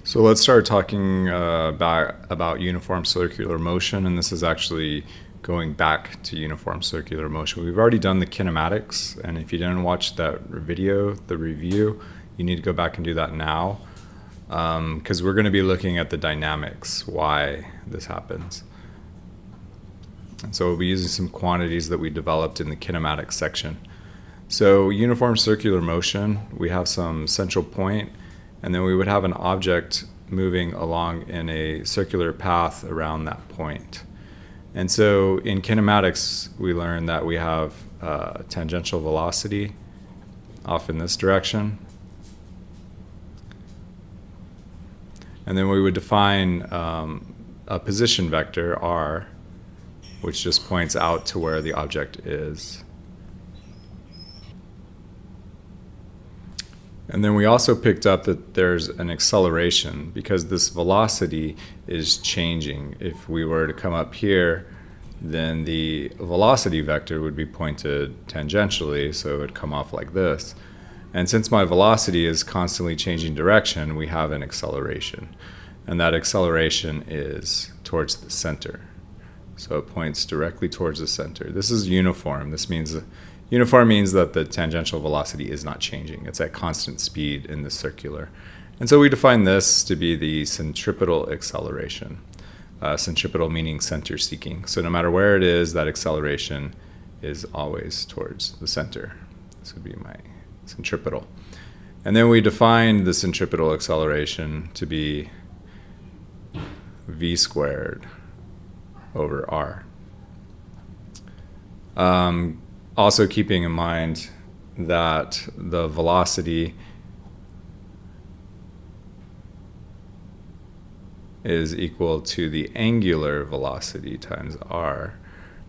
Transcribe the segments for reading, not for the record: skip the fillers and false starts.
So let's start talking about uniform circular motion, and this is actually going back to uniform circular motion. We've already done the kinematics, and if you didn't watch that video, the review, you need to go back and do that now, because we're going to be looking at the dynamics, why this happens. And so we'll be using some quantities that we developed in the kinematics section. So uniform circular motion, we have some central point, and then we would have an object moving along in a circular path around that point. And so in kinematics, we learned that we have tangential velocity off in this direction. And then we would define a position vector, r, which just points out to where the object is. And then we also picked up that there's an acceleration because this velocity is changing. If we were to come up here, then the velocity vector would be pointed tangentially, so it would come off like this. And since my velocity is constantly changing direction, we have an acceleration. And that acceleration is towards the center. So it points directly towards the center. This is uniform. This means uniform means that the tangential velocity is not changing. It's at constant speed in the circular. And so we define this to be the centripetal acceleration. Centripetal meaning center seeking. So no matter where it is, that acceleration is always towards the center. This would be my centripetal. And then we define the centripetal acceleration to be v squared over r. Also keeping in mind that the velocity is equal to the angular velocity times r.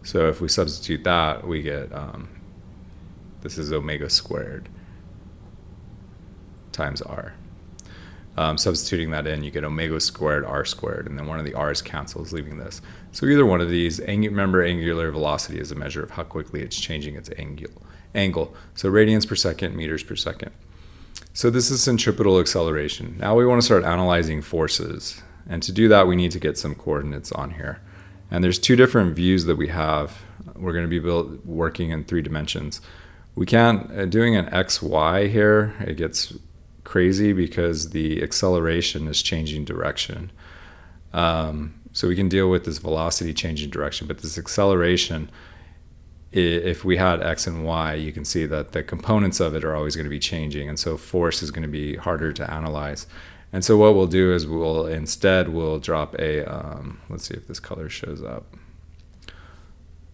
So if we substitute that, we get, this is omega squared times r. Substituting that in, you get omega squared r squared, and then one of the r's cancels, leaving this. So either one of these, remember angular velocity is a measure of how quickly it's changing its angle. So radians per second, meters per second. So this is centripetal acceleration. Now we want to start analyzing forces. And to do that, we need to get some coordinates on here. And there's two different views that we have. We're going to be working in 3 dimensions. We can't, doing an XY here, it gets crazy because the acceleration is changing direction. So we can deal with this velocity changing direction, but this acceleration, if we had X and Y, you can see that the components of it are always going to be changing, and so force is going to be harder to analyze. And so what we'll do is we'll drop a, let's see if this color shows up.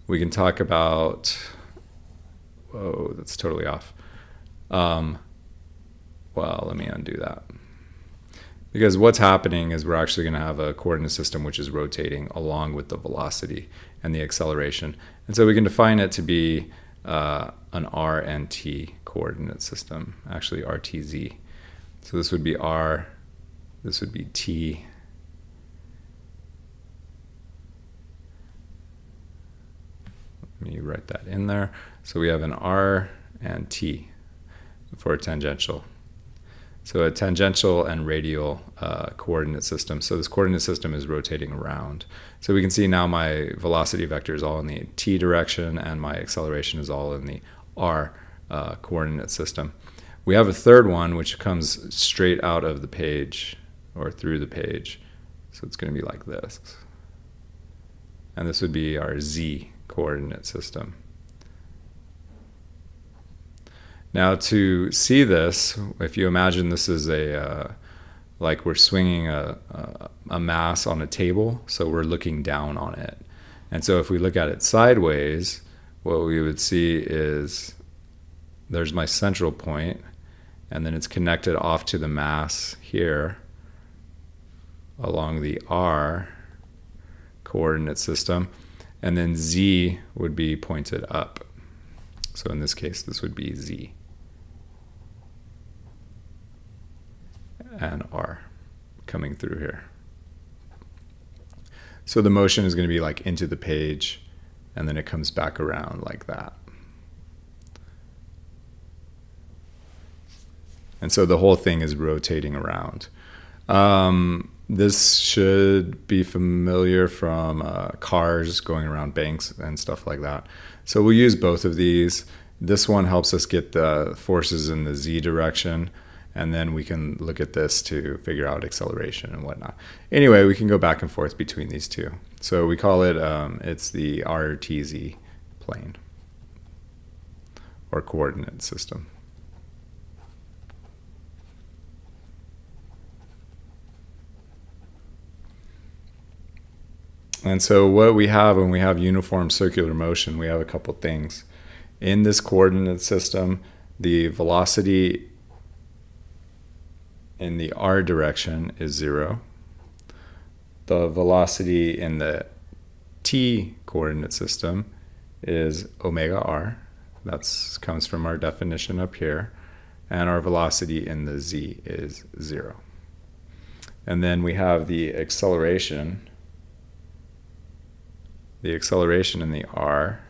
We can talk about, whoa, that's totally off. Well, let me undo that. Because what's happening is we're actually going to have a coordinate system which is rotating along with the velocity and the acceleration. And so we can define it to be an r and t coordinate system, actually RTZ. So this would be r, this would be t. Let me write that in there. So we have an r and t for a tangential. So a tangential and radial coordinate system. So this coordinate system is rotating around. So we can see now my velocity vector is all in the t direction and my acceleration is all in the r coordinate system. We have a third one which comes straight out of the page or through the page. So it's going to be like this. And this would be our z coordinate system. Now to see this, if you imagine this is like we're swinging a mass on a table, so we're looking down on it. And so if we look at it sideways, what we would see is there's my central point, and then it's connected off to the mass here along the r coordinate system, and then z would be pointed up. So in this case, this would be z. And r coming through here. So the motion is going to be like into the page, and then it comes back around like that. And so the whole thing is rotating around. This should be familiar from cars going around banks and stuff like that. So we'll use both of these. This one helps us get the forces in the z direction, and then we can look at this to figure out acceleration and whatnot. Anyway, we can go back and forth between these two. So we call it, it's the RTZ plane or coordinate system. And so what we have when we have uniform circular motion, we have a couple things. In this coordinate system, the velocity in the r direction is 0. The velocity in the t coordinate system is omega r. That comes from our definition up here. And our velocity in the z is 0. And then we have the acceleration. The acceleration in the r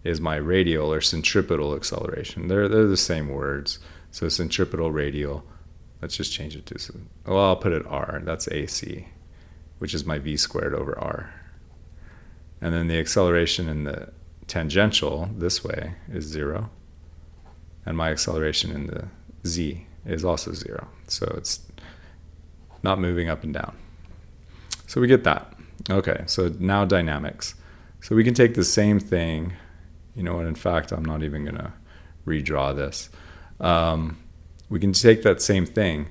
is my radial or centripetal acceleration. They're the same words. So centripetal, radial. Let's just change it to, well, I'll put it r. That's AC, which is my v squared over r. And then the acceleration in the tangential this way is 0. And my acceleration in the z is also 0. So it's not moving up and down. So we get that. Okay, so now dynamics. So we can take the same thing, you know what, in fact, I'm not even going to redraw this. We can take that same thing.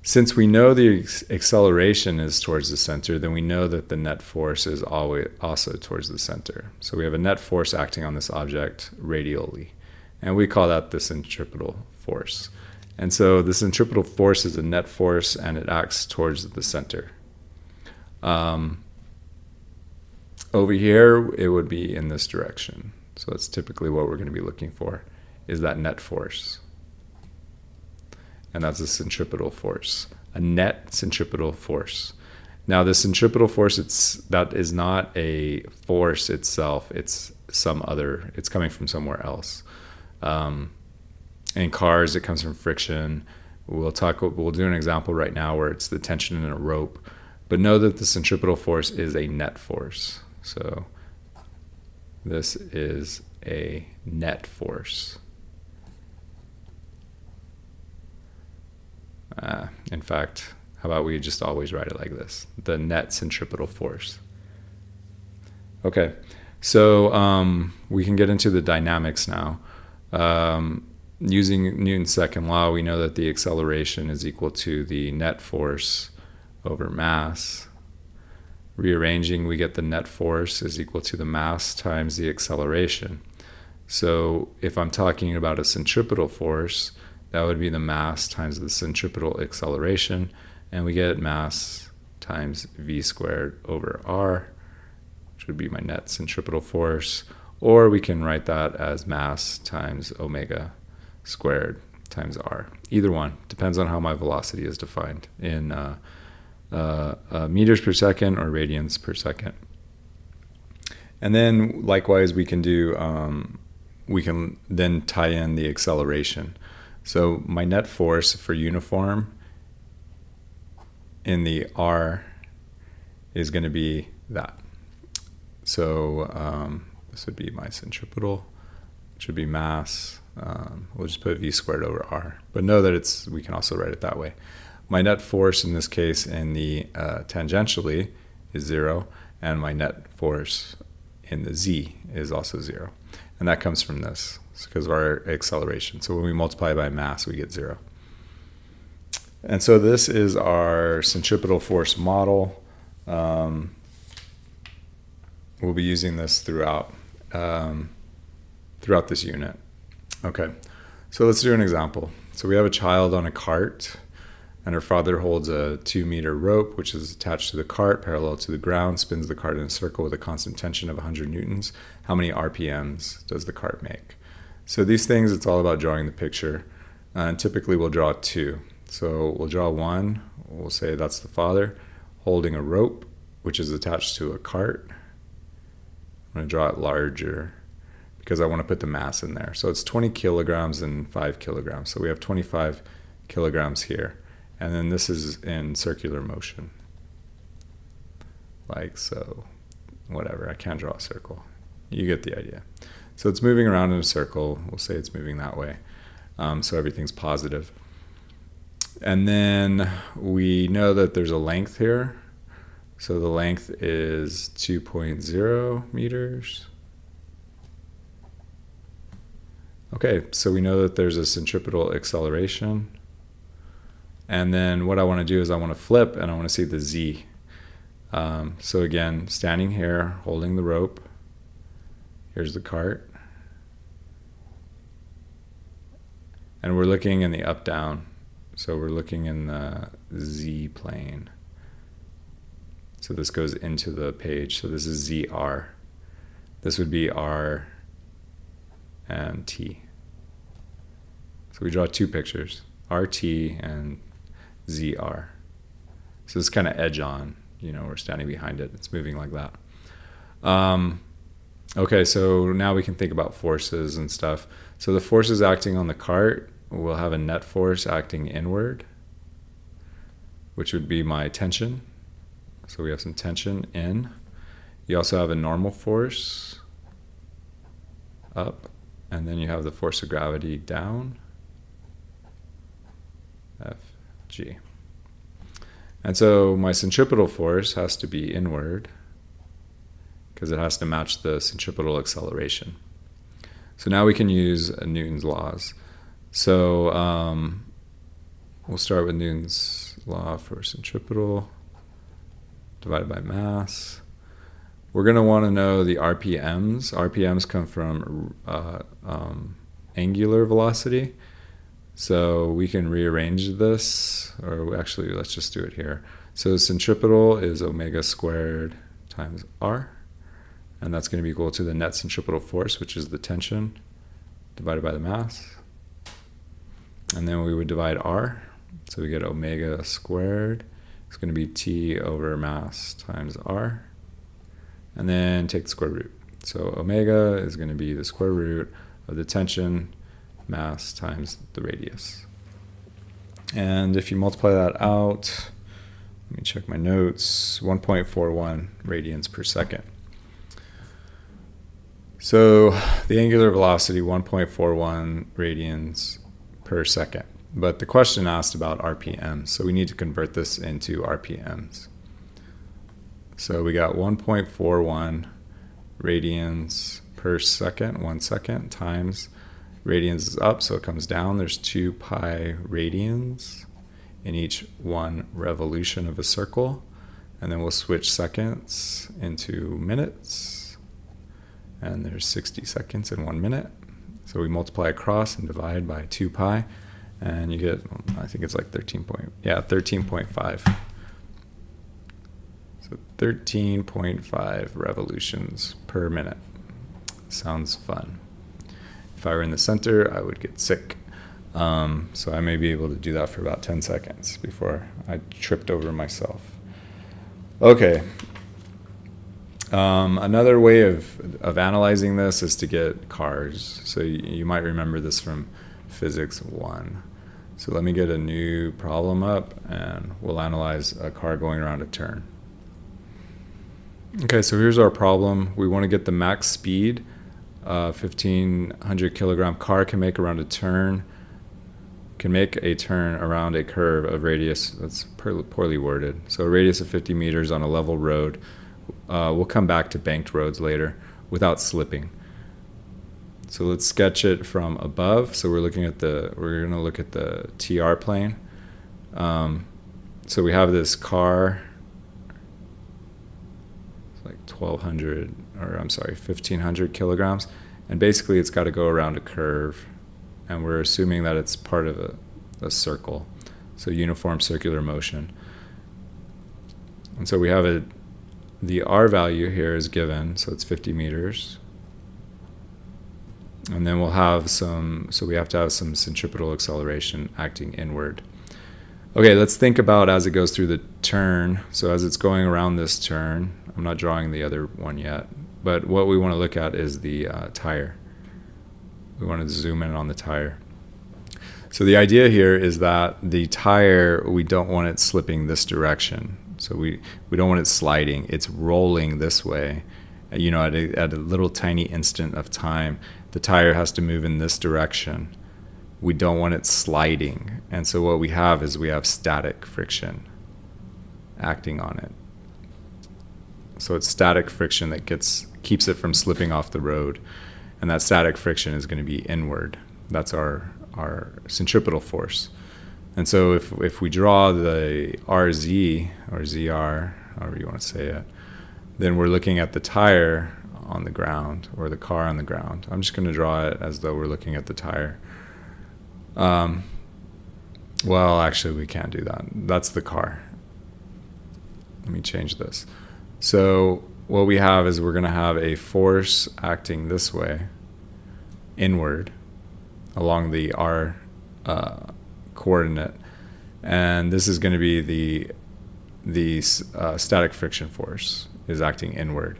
Since we know the acceleration is towards the center, then we know that the net force is always also towards the center. So we have a net force acting on this object radially, and we call that the centripetal force. And so the centripetal force is a net force, and it acts towards the center. Over here, it would be in this direction. So that's typically what we're going to be looking for, is that net force. And that's a centripetal force, a net centripetal force. Now, the centripetal force, that is not a force itself. It's it's coming from somewhere else. In cars, it comes from friction. We'll do an example right now where it's the tension in a rope. But know that the centripetal force is a net force. So this is a net force. In fact, how about we just always write it like this? The net centripetal force. Okay, so we can get into the dynamics now. Using Newton's second law, we know that the acceleration is equal to the net force over mass. Rearranging, we get the net force is equal to the mass times the acceleration. So if I'm talking about a centripetal force, that would be the mass times the centripetal acceleration, and we get mass times v squared over r, which would be my net centripetal force, or we can write that as mass times omega squared times r. Either one, depends on how my velocity is defined in meters per second or radians per second. And then likewise we can then tie in the acceleration. So my net force for uniform in the r is going to be that. So this would be my centripetal, which would be mass. We'll just put v squared over r, but know that we can also write it that way. My net force in this case in the tangentially is 0, and my net force in the z is also 0. And that comes from this, because of our acceleration. So when we multiply by mass, we get 0. And so this is our centripetal force model. We'll be using this throughout this unit. Okay, so let's do an example. So we have a child on a cart, and her father holds a 2-meter rope, which is attached to the cart, parallel to the ground, spins the cart in a circle with a constant tension of 100 newtons. How many RPMs does the cart make? So these things, it's all about drawing the picture. And typically we'll draw 2. So we'll draw 1, we'll say that's the father, holding a rope, which is attached to a cart. I'm going to draw it larger because I want to put the mass in there. So it's 20 kilograms and 5 kilograms. So we have 25 kilograms here. And then this is in circular motion. Like so, whatever, I can't draw a circle. You get the idea. So it's moving around in a circle. We'll say it's moving that way. So everything's positive. And then we know that there's a length here. So the length is 2.0 meters. Okay, so we know that there's a centripetal acceleration. And then what I want to do is I want to flip and I want to see the z. So again, standing here, holding the rope. Here's the cart. And we're looking in the up-down. So we're looking in the z plane. So this goes into the page. So this is ZR. This would be R and T. So we draw two pictures, RT and ZR. So it's kind of edge on, you know, we're standing behind it. It's moving like that. Okay, so now we can think about forces and stuff. So the forces acting on the cart will have a net force acting inward, which would be my tension. So we have some tension in. You also have a normal force up, and then you have the force of gravity down, Fg. And so my centripetal force has to be inward because it has to match the centripetal acceleration. So now we can use Newton's laws. So we'll start with Newton's law for centripetal divided by mass. We're going to want to know the RPMs. RPMs come from angular velocity. So we can rearrange this, or actually let's just do it here. So centripetal is omega squared times r, and that's going to be equal to the net centripetal force, which is the tension, divided by the mass. And then we would divide r, so we get omega squared. It's going to be T over mass times r, and then take the square root. So omega is going to be the square root of the tension mass times the radius. And if you multiply that out, let me check my notes, 1.41 radians per second. So the angular velocity, 1.41 radians per second. But the question asked about RPMs, so we need to convert this into RPMs. So we got 1.41 radians per second, 1 second, times radians is up, so it comes down. There's 2 pi radians in each one revolution of a circle. And then we'll switch seconds into minutes. And there's 60 seconds in 1 minute. So we multiply across and divide by 2 pi. And you get, I think it's like 13.5. So 13.5 revolutions per minute. Sounds fun. If I were in the center, I would get sick. So I may be able to do that for about 10 seconds before I tripped over myself. Okay. Another way of analyzing this is to get cars. So you might remember this from Physics 1. So let me get a new problem up, and we'll analyze a car going around a turn. Okay, so here's our problem. We want to get the max speed 1,500 kilogram car can make around a turn, can make a turn around a curve of radius, that's poorly worded, so a radius of 50 meters on a level road. We'll come back to banked roads later, without slipping. So let's sketch it from above. So we're going to look at the TR plane. So we have this car, like 1,500 kilograms, and basically it's got to go around a curve, and we're assuming that it's part of a circle, so uniform circular motion. And so we have the R value here is given, so it's 50 meters, and then we'll have we have to have some centripetal acceleration acting inward. Okay, let's think about as it goes through the turn. So as it's going around this turn, I'm not drawing the other one yet, but what we want to look at is the tire. We want to zoom in on the tire. So the idea here is that the tire, we don't want it slipping this direction. So we don't want it sliding. It's rolling this way. At a little tiny instant of time, the tire has to move in this direction. We don't want it sliding. And so what we have is we have static friction acting on it. So it's static friction that keeps it from slipping off the road. And that static friction is going to be inward. That's our centripetal force. And so if we draw the RZ or ZR, however you want to say it, then we're looking at the tire on the ground or the car on the ground. I'm just going to draw it as though we're looking at the tire. Well, actually, we can't do that. That's the car. Let me change this. So what we have is we're going to have a force acting this way, inward, along the R coordinate. And this is going to be the static friction force is acting inward.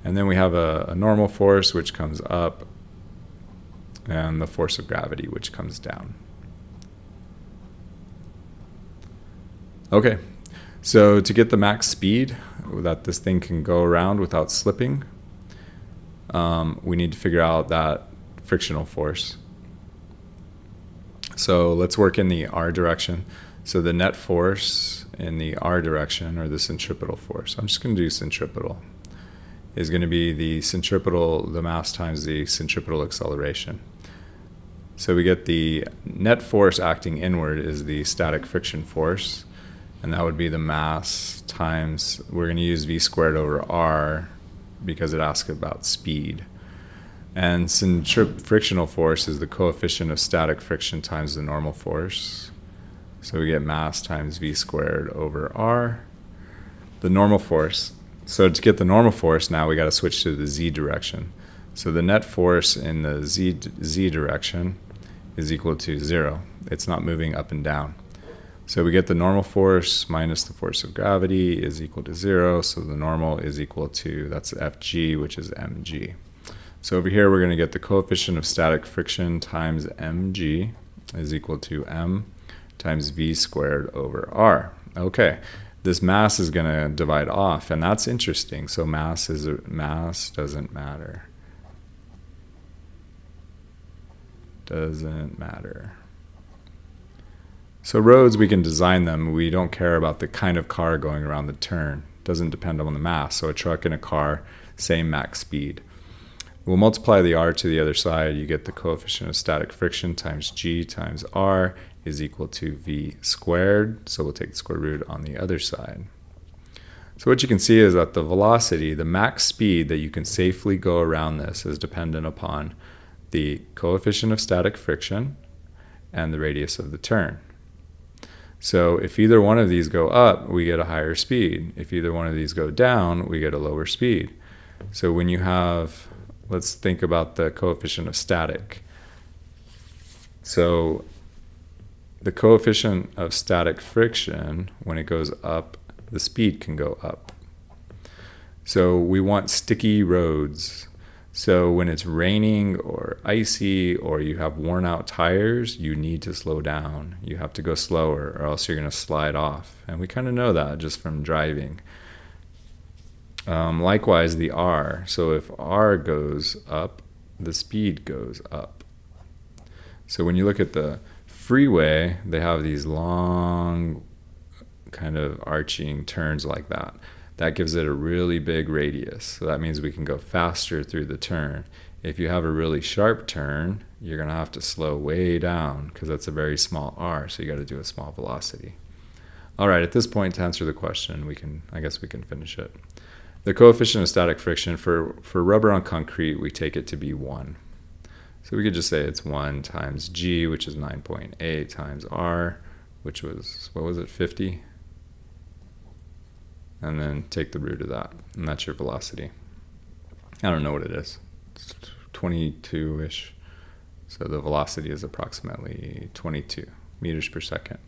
And then we have a normal force, which comes up, and the force of gravity, which comes down. Okay, so to get the max speed that this thing can go around without slipping, we need to figure out that frictional force. So let's work in the R direction. So the net force in the R direction, or the centripetal force, I'm just going to do centripetal, is going to be the mass times the centripetal acceleration. So we get the net force acting inward is the static friction force, and that would be the mass times, we're going to use v squared over r because it asks about speed. And frictional force is the coefficient of static friction times the normal force. So we get mass times v squared over r. The normal force. So to get the normal force, now we got to switch to the z direction. So the net force in the z direction is equal to 0. It's not moving up and down. So we get the normal force minus the force of gravity is equal to 0. So the normal is equal to, that's Fg, which is mg. So over here, we're going to get the coefficient of static friction times mg is equal to m times v squared over r. Okay, this mass is going to divide off, and that's interesting. So mass doesn't matter. Doesn't matter. So roads, we can design them. We don't care about the kind of car going around the turn. Doesn't depend on the mass. So a truck and a car, same max speed. We'll multiply the r to the other side. You get the coefficient of static friction times g times r is equal to v squared. So we'll take the square root on the other side. So what you can see is that the velocity, the max speed that you can safely go around this, is dependent upon the coefficient of static friction and the radius of the turn. So if either one of these go up, we get a higher speed. If either one of these go down, we get a lower speed. So when you have, let's think about the coefficient of static. So the coefficient of static friction, when it goes up, the speed can go up. So we want sticky roads. So when it's raining or icy or you have worn out tires, you need to slow down. You have to go slower or else you're going to slide off. And we kind of know that just from driving. Likewise, the R. So if R goes up, the speed goes up. So when you look at the freeway, they have these long kind of arching turns like that. That gives it a really big radius. So that means we can go faster through the turn. If you have a really sharp turn, you're going to have to slow way down because that's a very small r, so you got to do a small velocity. All right, at this point, to answer the question, I guess we can finish it. The coefficient of static friction for rubber on concrete, we take it to be 1. So we could just say it's 1 times g, which is 9.8, times r, which was, what was it, 50? And then take the root of that, and that's your velocity. I don't know what it is. It's 22-ish. So the velocity is approximately 22 meters per second.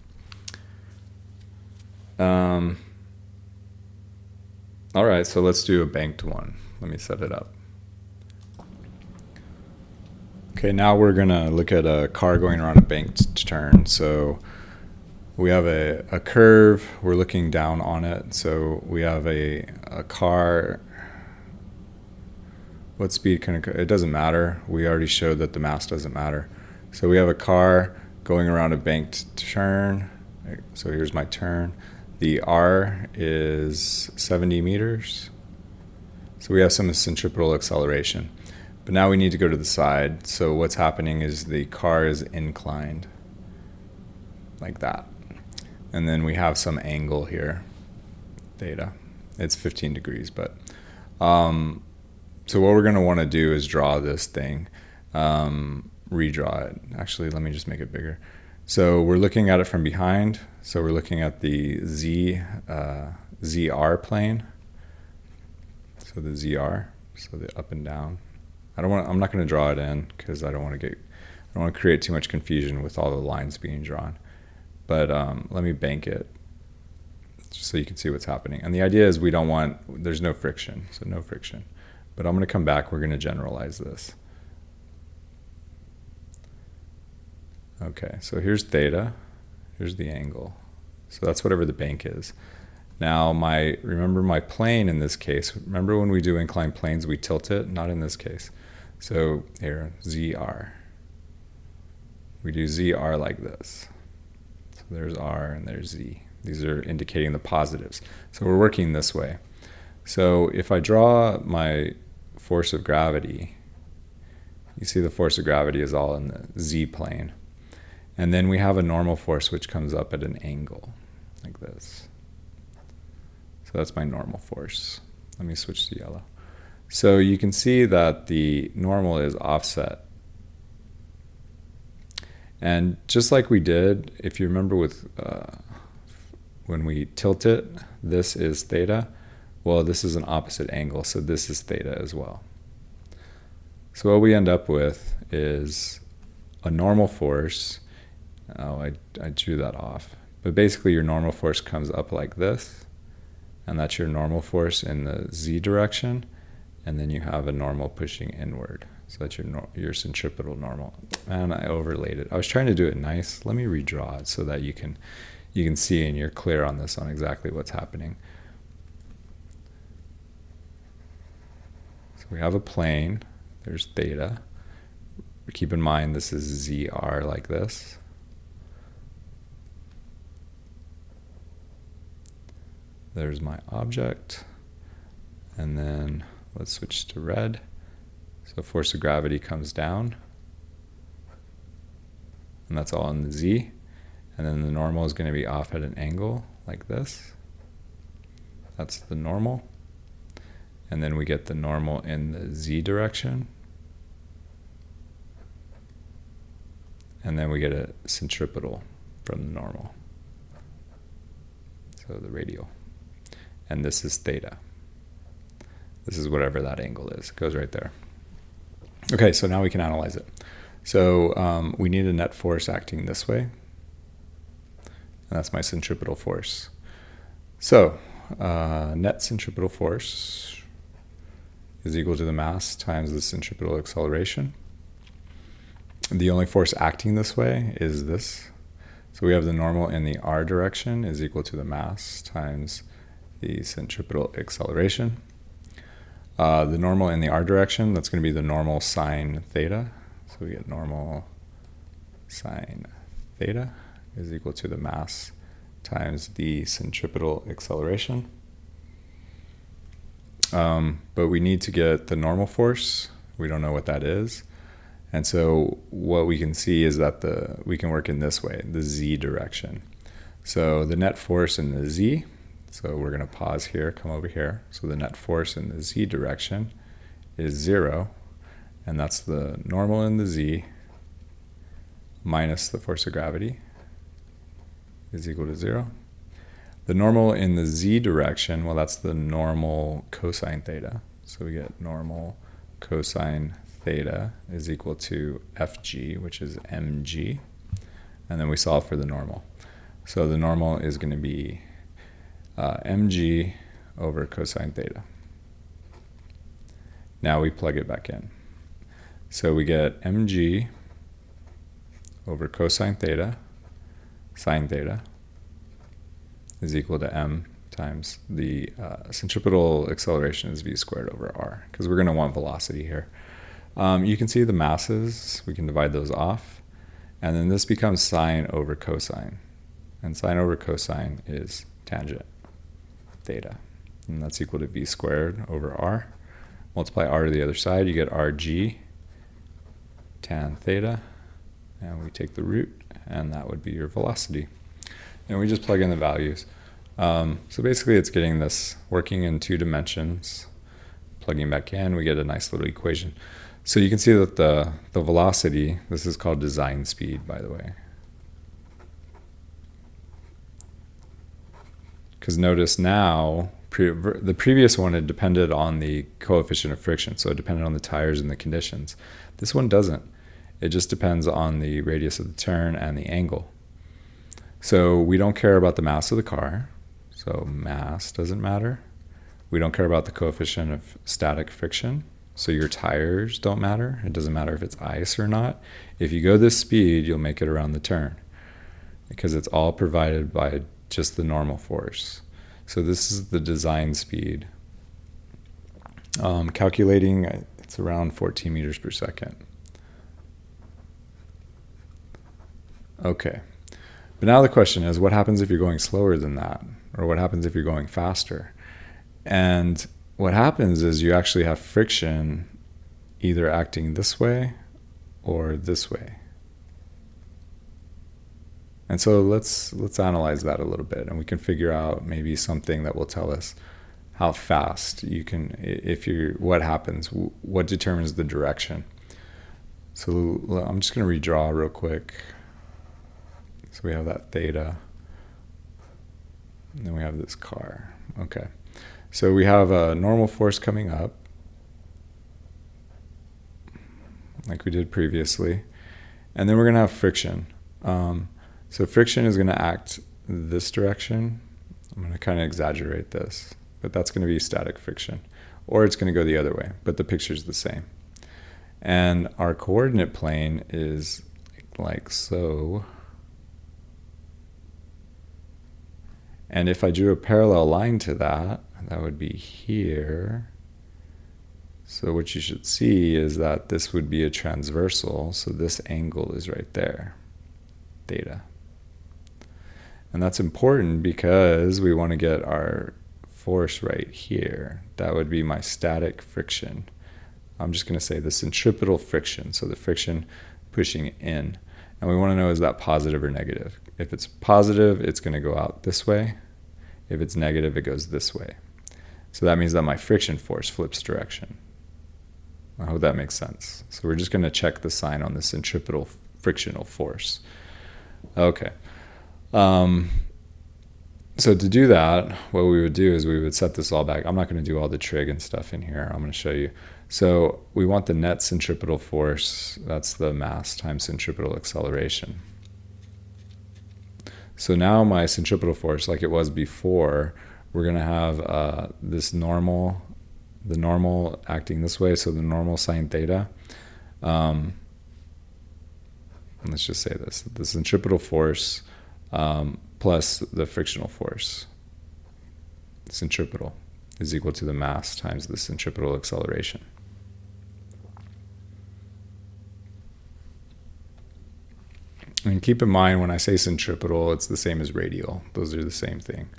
All right, so let's do a banked one. Let me set it up. Okay, now we're going to look at a car going around a banked turn. So we have a curve. We're looking down on it. So we have a car. What speed can it doesn't matter. We already showed that the mass doesn't matter. So we have a car going around a banked turn. So here's my turn. The R is 70 meters. So we have some centripetal acceleration. But now we need to go to the side. So what's happening is the car is inclined like that. And then we have some angle here, theta. It's 15 degrees, but so what we're going to want to do is draw this thing, redraw it. Actually, let me just make it bigger. So we're looking at it from behind. So we're looking at the ZR plane. So the ZR, so the up and down. I'm not going to draw it in because I don't want to create too much confusion with all the lines being drawn. But let me bank it just so you can see what's happening. And the idea is there's no friction, so no friction. But I'm going to come back, we're going to generalize this. Okay, so here's theta, here's the angle. So that's whatever the bank is. Now remember my plane in this case, remember when we do inclined planes, we tilt it? Not in this case. So here, ZR. We do ZR like this. So there's R and there's Z. These are indicating the positives. So we're working this way. So if I draw my force of gravity, you see the force of gravity is all in the Z plane. And then we have a normal force which comes up at an angle like this. So that's my normal force. Let me switch to yellow. So you can see that the normal is offset. And just like we did, if you remember with when we tilt it, this is theta. Well, this is an opposite angle, so this is theta as well. So what we end up with is a normal force. Oh, I drew that off. But basically your normal force comes up like this, and that's your normal force in the Z direction, and then you have a normal pushing inward. So that's your centripetal normal. And I overlaid it. I was trying to do it nice. Let me redraw it so that you can see and you're clear on this, on exactly what's happening. So we have a plane. There's theta. Keep in mind this is ZR like this. There's my object. And then let's switch to red. So force of gravity comes down. And that's all in the Z. And then the normal is going to be off at an angle like this. That's the normal. And then we get the normal in the Z direction. And then we get a centripetal from the normal. So the radial. And this is theta. This is whatever that angle is. It goes right there. Okay, so now we can analyze it. So we need a net force acting this way. And that's my centripetal force. So net centripetal force is equal to the mass times the centripetal acceleration. The only force acting this way is this. So we have the normal in the R direction is equal to the mass times the centripetal acceleration. The normal in the R direction, that's going to be the normal sine theta. So we get normal sine theta is equal to the mass times the centripetal acceleration. But we need to get the normal force. We don't know what that is. And so what we can see is that we can work in this way, the Z direction. So the net force in the Z, so we're going to pause here, come over here. So the net force in the Z direction is 0, and that's the normal in the Z minus the force of gravity is equal to 0. The normal in the Z direction, well, that's the normal cosine theta. So we get normal cosine theta is equal to FG, which is mg, and then we solve for the normal. So the normal is going to be mg over cosine theta. Now we plug it back in. So we get mg over cosine theta sine theta is equal to m times the centripetal acceleration is v squared over r, because we're going to want velocity here. You can see the masses, we can divide those off, and then this becomes sine over cosine, and sine over cosine is tangent theta, and that's equal to v squared over r. Multiply r to the other side, you get rg tan theta, and we take the root, and that would be your velocity. And we just plug in the values. So basically it's getting this working in 2 dimensions. Plugging back in, we get a nice little equation. So you can see that the velocity, this is called design speed, by the way. Because notice now, the previous one, it depended on the coefficient of friction, so it depended on the tires and the conditions. This one doesn't. It just depends on the radius of the turn and the angle. So we don't care about the mass of the car, so mass doesn't matter. We don't care about the coefficient of static friction, so your tires don't matter. It doesn't matter if it's ice or not. If you go this speed, you'll make it around the turn, because it's all provided by just the normal force. So this is the design speed. Calculating, it's around 14 meters per second. Okay, but now the question is, what happens if you're going slower than that? Or what happens if you're going faster? And what happens is you actually have friction either acting this way or this way. And so let's analyze that a little bit, and we can figure out maybe something that will tell us how fast you can, what happens, what determines the direction. So I'm just going to redraw real quick. So we have that theta, and then we have this car. Okay, so we have a normal force coming up, like we did previously, and then we're going to have friction. So friction is going to act this direction. I'm going to kind of exaggerate this, but that's going to be static friction, or it's going to go the other way, but the picture's the same. And our coordinate plane is like so. And if I drew a parallel line to that, that would be here. So what you should see is that this would be a transversal, so this angle is right there, theta. And that's important because we want to get our force right here. That would be my static friction. I'm just going to say the centripetal friction, so the friction pushing in. And we want to know, is that positive or negative? If it's positive, it's going to go out this way. If it's negative, it goes this way. So that means that my friction force flips direction. I hope that makes sense. So we're just going to check the sign on the centripetal frictional force. Okay. So to do that, what we would do is we would set this all back. I'm not going to do all the trig and stuff in here. I'm going to show you. So we want the net centripetal force. That's the mass times centripetal acceleration. So now my centripetal force, like it was before, we're going to have the normal acting this way, so the normal sine theta. Let's just say this, the centripetal force plus the frictional force, centripetal, is equal to the mass times the centripetal acceleration. And keep in mind, when I say centripetal, it's the same as radial. Those are the same thing.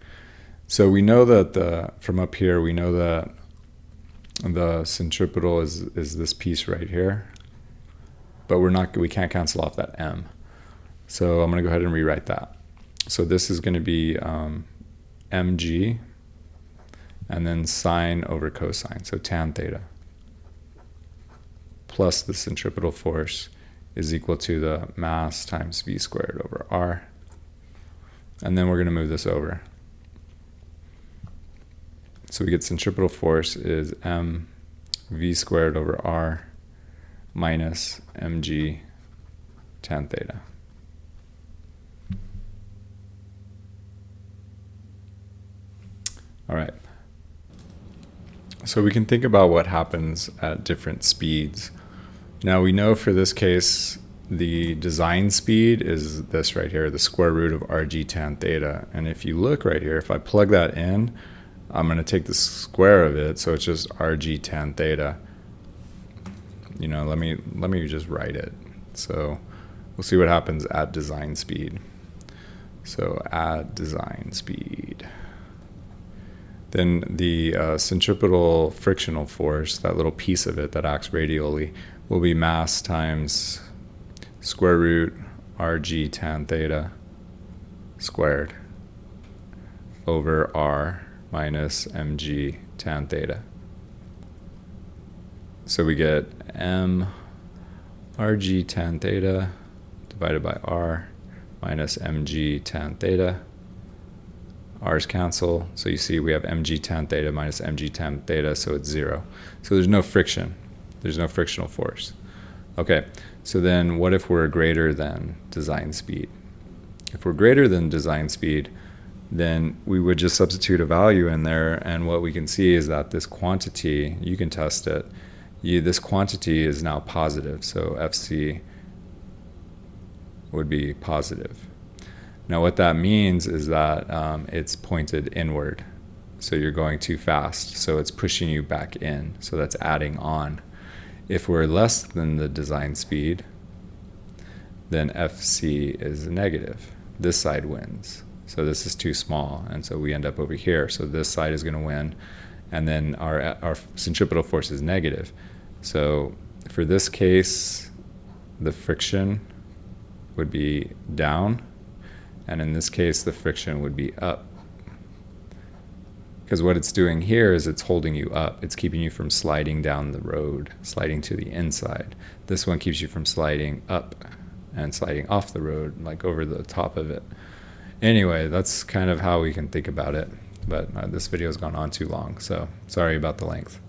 So we know that from up here, we know that the centripetal is this piece right here, but we can't cancel off that m. So I'm going to go ahead and rewrite that. So this is going to be mg, and then sine over cosine, so tan theta, plus the centripetal force is equal to the mass times v squared over r. And then we're going to move this over. So we get centripetal force is m v squared over r minus mg tan theta. All right. So we can think about what happens at different speeds. Now we know for this case, the design speed is this right here, the square root of RG tan theta. And if you look right here, if I plug that in, I'm going to take the square of it, so it's just RG tan theta. You know, let me just write it. So we'll see what happens at design speed. So at design speed, then the centripetal frictional force, that little piece of it that acts radially, will be mass times square root RG tan theta squared over R minus mg tan theta. So we get m RG tan theta divided by R minus mg tan theta. R's cancel, so you see we have mg tan theta minus mg tan theta, so it's 0. So there's no friction. There's no frictional force. Okay, so then what if we're greater than design speed? If we're greater than design speed, then we would just substitute a value in there, and what we can see is that this quantity, you can test it, this quantity is now positive, so FC would be positive. Now what that means is that it's pointed inward, so you're going too fast, so it's pushing you back in, so that's adding on. If we're less than the design speed, then FC is negative. This side wins. So this is too small, and so we end up over here. So this side is going to win, and then our centripetal force is negative. So for this case, the friction would be down, and in this case, the friction would be up. Because what it's doing here is it's holding you up. It's keeping you from sliding down the road, sliding to the inside. This one keeps you from sliding up and sliding off the road, like over the top of it. Anyway, that's kind of how we can think about it. But this video has gone on too long, so sorry about the length.